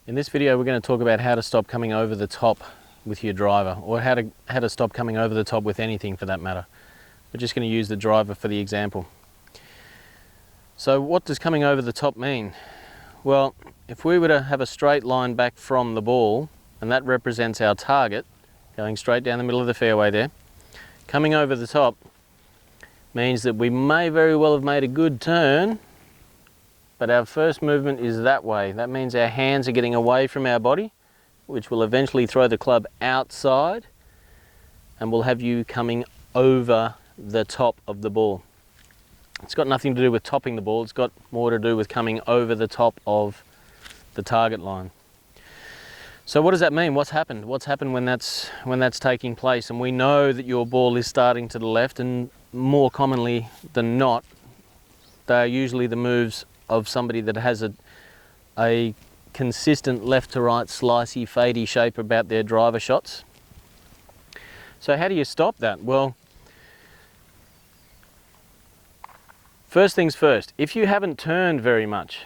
In this video we're going to talk about how to stop coming over the top with your driver, or how to stop coming over the top with anything for that matter. We're just going to use the driver for the example. So what does coming over the top mean? Well, if we were to have a straight line back from the ball, and that represents our target, going straight down the middle of the fairway there, coming over the top means that we may very well have made a good turn, but our first movement is that way. That means our hands are getting away from our body, which will eventually throw the club outside and will have you coming over the top of the ball. It's got nothing to do with topping the ball, it's got more to do with coming over the top of the target line. So what does that mean? What's happened? What's happened when that's taking place? And we know that your ball is starting to the left, and more commonly than not, they are usually the moves of somebody that has a consistent left to right slicey fadey shape about their driver shots. So how do you stop that? Well, first things first, if you haven't turned very much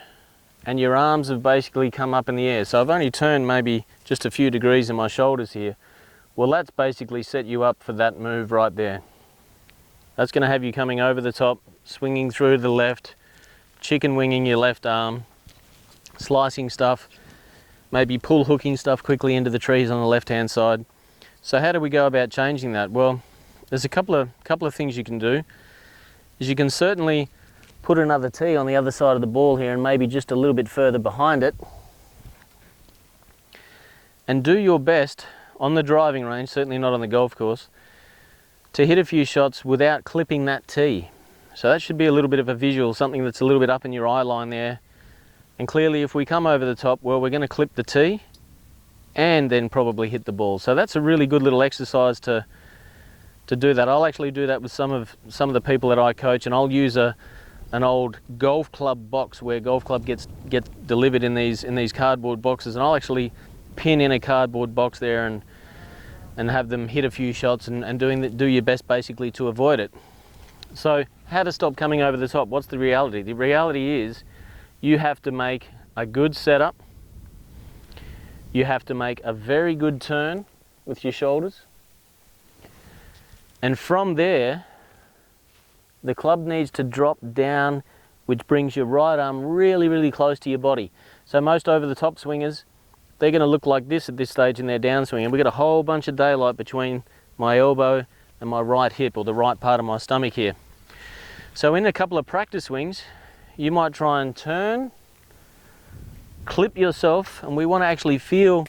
and your arms have basically come up in the air, so I've only turned maybe just a few degrees in my shoulders here, well, that's basically set you up for that move right there. That's going to have you coming over the top, swinging through the left, chicken winging your left arm, slicing stuff, maybe pull hooking stuff quickly into the trees on the left hand side. So how do we go about changing that? Well, there's a couple of things you can do. Is you can certainly put another tee on the other side of the ball here, and maybe just a little bit further behind it, and do your best on the driving range, certainly not on the golf course, to hit a few shots without clipping that tee. So that should be a little bit of a visual, something that's a little bit up in your eye line there. And clearly if we come over the top, well, we're going to clip the tee and then probably hit the ball. So that's a really good little exercise to do that. I'll actually do that with some of the people that I coach, and I'll use an old golf club box where golf club gets delivered in these cardboard boxes, and I'll actually pin in a cardboard box there and have them hit a few shots and do your best basically to avoid it. So how to stop coming over the top? What's the reality? The reality is you have to make a good setup. You have to make a very good turn with your shoulders. And from there, the club needs to drop down, which brings your right arm really, really close to your body. So most over the top swingers, they're going to look like this at this stage in their downswing. And we've got a whole bunch of daylight between my elbow and my right hip, or the right part of my stomach here. So in a couple of practice swings, you might try and turn, clip yourself, and we want to actually feel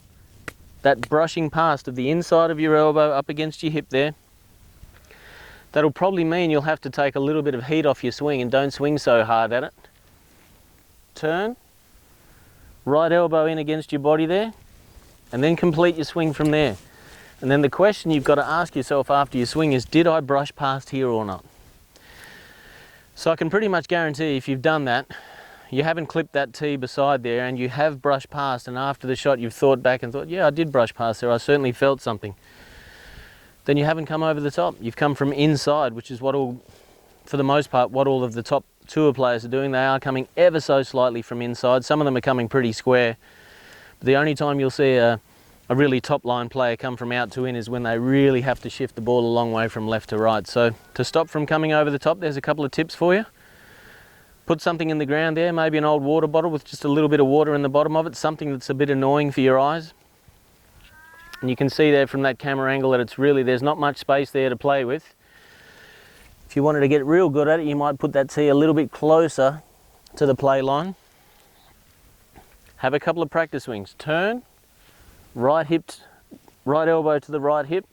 that brushing past of the inside of your elbow up against your hip there. That'll probably mean you'll have to take a little bit of heat off your swing, and don't swing so hard at it. Turn, right elbow in against your body there, and then complete your swing from there. And then the question you've got to ask yourself after your swing is, did I brush past here or not? So I can pretty much guarantee if you've done that, you haven't clipped that tee beside there, and you have brushed past, and after the shot you've thought back and thought, yeah, I did brush past there, I certainly felt something. Then you haven't come over the top. You've come from inside, which is for the most part, what all of the top tour players are doing. They are coming ever so slightly from inside. Some of them are coming pretty square. But the only time you'll see a really top line player come from out to in is when they really have to shift the ball a long way from left to right. So to stop from coming over the top, there's a couple of tips for you. Put something in the ground there, maybe an old water bottle with just a little bit of water in the bottom of it, something that's a bit annoying for your eyes. And you can see there from that camera angle that there's not much space there to play with. If you wanted to get real good at it, you might put that tee a little bit closer to the play line. Have a couple of practice swings. Turn, right elbow to the right hip.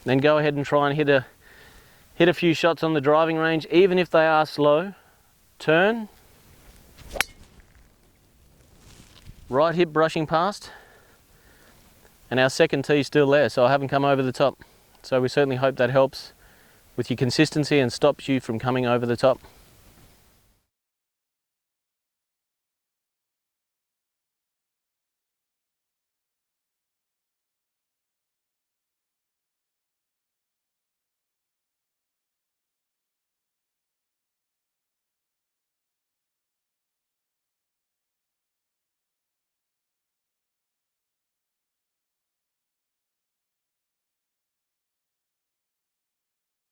Then go ahead and try and hit a few shots on the driving range, even if they are slow. Turn, right hip brushing past, and our second tee's still there, so I haven't come over the top. So we certainly hope that helps with your consistency and stops you from coming over the top.